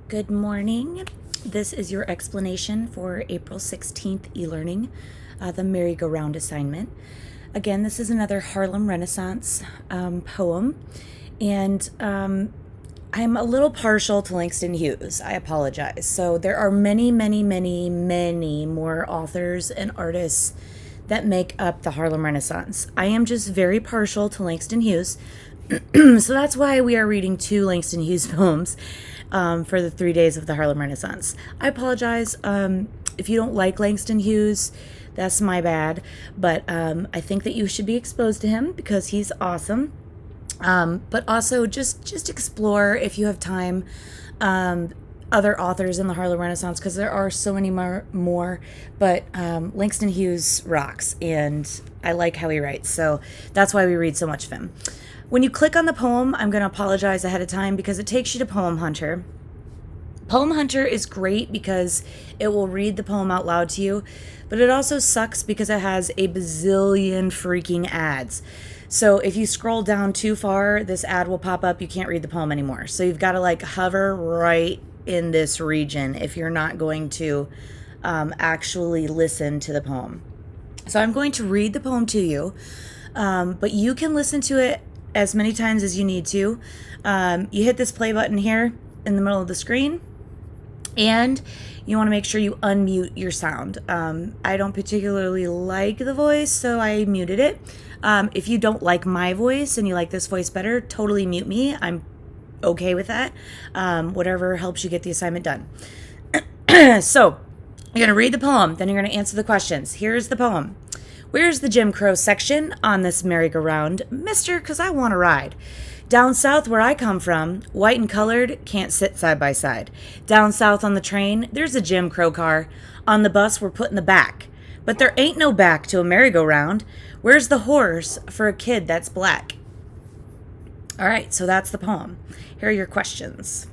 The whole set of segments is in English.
Good morning. This is your explanation for April 16th e-learning, the merry-go-round assignment. Again, this is another Harlem Renaissance poem, and I'm a little partial to Langston Hughes. I apologize. So there are many, many, many, many more authors and artists that make up the Harlem Renaissance. I am just very partial to Langston Hughes. So that's why we are reading two Langston Hughes poems for the 3 days of the Harlem Renaissance. I apologize if you don't like Langston Hughes. That's my bad. But I think that you should be exposed to him because he's awesome. But also just explore, if you have time, other authors in the Harlem Renaissance, because there are so many more. But Langston Hughes rocks, and I like how he writes. So that's why we read so much of him. When you click on the poem, I'm going to apologize ahead of time because it takes you to Poem Hunter. Poem Hunter is great because it will read the poem out loud to you, but it also sucks because it has a bazillion freaking ads. So if you scroll down too far, this ad will pop up. You can't read the poem anymore. So you've got to hover right in this region if you're not going to actually listen to the poem. So I'm going to read the poem to you, but you can listen to it as many times as you need to. You hit this play button here in the middle of the screen, and you want to make sure you unmute your sound. I don't particularly like the voice, so I muted it. If you don't like my voice and you like this voice better, totally mute me. I'm okay with that. Whatever helps you get the assignment done. So you're going to read the poem, then you're going to answer the questions. Here's the poem. Where's the Jim Crow section on this merry-go-round? Mister, 'cause I want to ride. Down south where I come from, white and colored can't sit side by side. Down south on the train, there's a Jim Crow car. On the bus, we're put in the back. But there ain't no back to a merry-go-round. Where's the horse for a kid that's black? All right, so that's the poem. Here are your questions.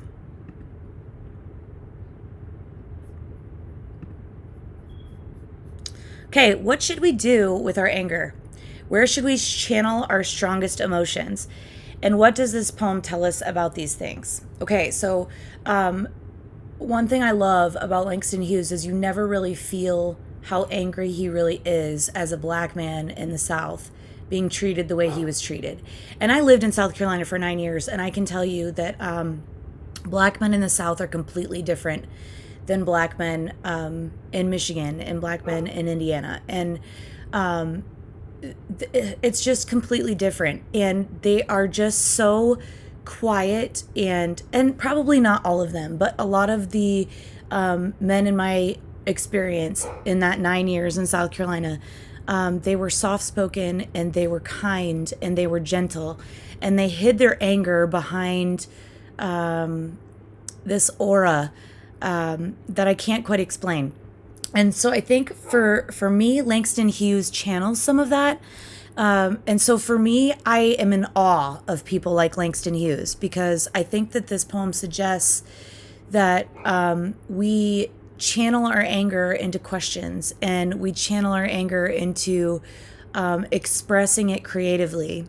Okay, what should we do with our anger? Where should we channel our strongest emotions? And what does this poem tell us about these things? Okay, so one thing I love about Langston Hughes is you never really feel how angry he really is as a black man in the South being treated the way he was treated. And I lived in South Carolina for 9 years, and I can tell you that black men in the South are completely different than black men in Michigan and black men in Indiana. And it's just completely different. And they are just so quiet, and probably not all of them, but a lot of the men in my experience in that 9 years in South Carolina, they were soft-spoken, and they were kind, and they were gentle, and they hid their anger behind this aura that I can't quite explain. And so I think for me, Langston Hughes channels some of that. And so for me, I am in awe of people like Langston Hughes, because I think that this poem suggests that we channel our anger into questions, and we channel our anger into expressing it creatively.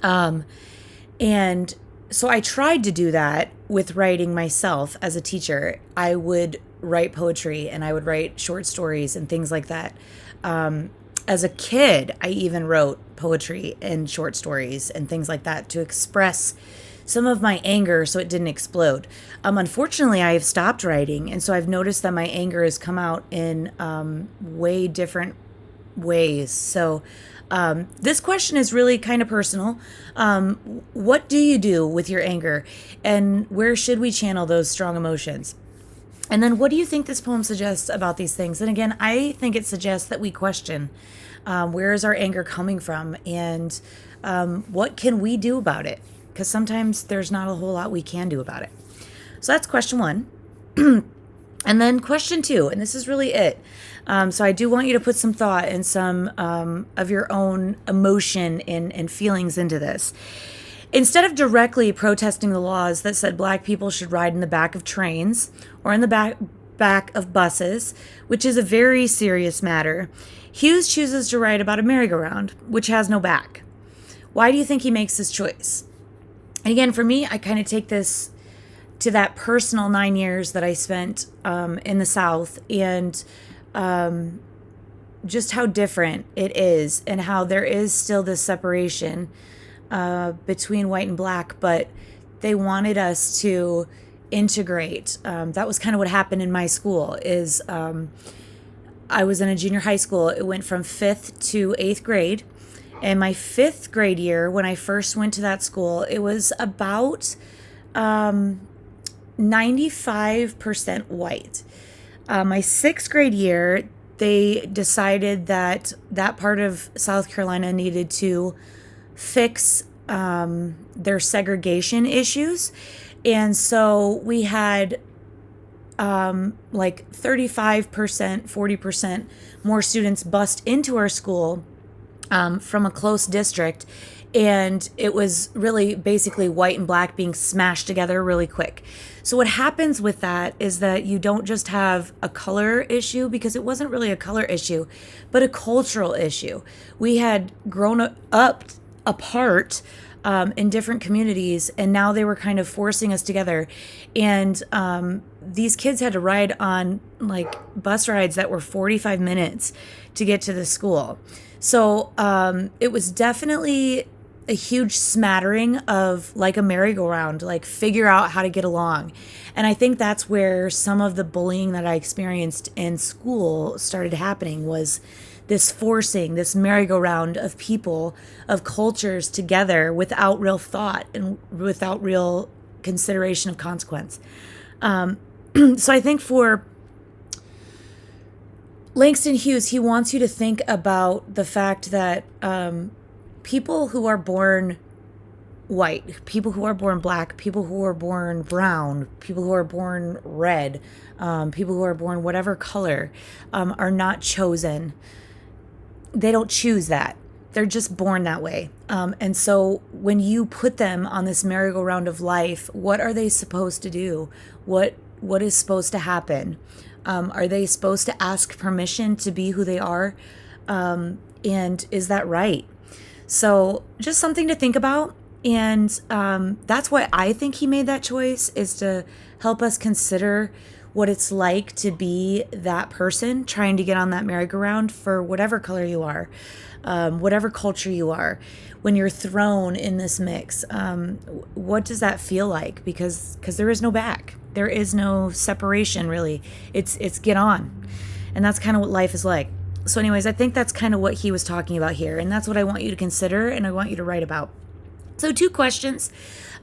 And so I tried to do that with writing myself as a teacher. I would write poetry, and I would write short stories and things like that. As a kid, I even wrote poetry and short stories and things like that to express some of my anger so it didn't explode. Unfortunately, I have stopped writing, and so I've noticed that my anger has come out in way different ways. So this question is really kind of personal. What do you do with your anger, and where should we channel those strong emotions? And then what do you think this poem suggests about these things? And again, I think it suggests that we question, where is our anger coming from, and what can we do about it? Because sometimes there's not a whole lot we can do about it. So that's question one. And then question two, and this is really it. So I do want you to put some thought and some of your own emotion and feelings into this. Instead of directly protesting the laws that said black people should ride in the back of trains or in the back of buses, which is a very serious matter, Hughes chooses to write about a merry-go-round, which has no back. Why do you think he makes this choice? And again, for me, I kind of take this to that personal 9 years that I spent in the South, and just how different it is, and how there is still this separation between white and black, but they wanted us to integrate. That was kind of what happened in my school. Is I was in a junior high school. It went from 5th to 8th grade. And my 5th grade year, when I first went to that school, it was about 95% white. My 6th grade year, they decided that that part of South Carolina needed to fix their segregation issues. And so we had like 35%, 40% more students bust into our school from a close district. And it was really basically white and black being smashed together really quick. So what happens with that is that you don't just have a color issue, because it wasn't really a color issue, but a cultural issue. We had grown up apart in different communities, and now they were kind of forcing us together. And these kids had to ride on like bus rides that were 45 minutes to get to the school. So it was definitely a huge smattering of like a merry-go-round, like figure out how to get along. And I think that's where some of the bullying that I experienced in school started happening, was this forcing, this merry-go-round of people, of cultures together without real thought and without real consideration of consequence. So I think for Langston Hughes, he wants you to think about the fact that people who are born white, people who are born black, people who are born brown, people who are born red, people who are born whatever color, are not chosen. They don't choose that. They're just born that way. And so when you put them on this merry-go-round of life, what are they supposed to do? What is supposed to happen? Are they supposed to ask permission to be who they are? And is that right? So just something to think about. And that's why I think he made that choice, is to help us consider what it's like to be that person trying to get on that merry-go-round for whatever color you are, whatever culture you are. When you're thrown in this mix, what does that feel like? Because there is no back. There is no separation, really. It's get on. And that's kind of what life is like. So anyways, I think that's kind of what he was talking about here. And that's what I want you to consider and I want you to write about. So 2 questions.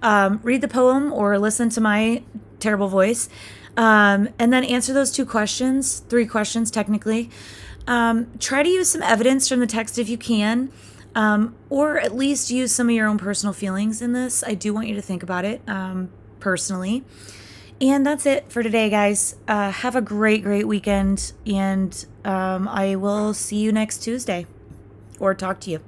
Read the poem or listen to my terrible voice. And then answer those 2 questions, 3 questions technically. Try to use some evidence from the text if you can, or at least use some of your own personal feelings in this. I do want you to think about it personally. And that's it for today, guys. Have a great, great weekend, and I will see you next Tuesday, or talk to you.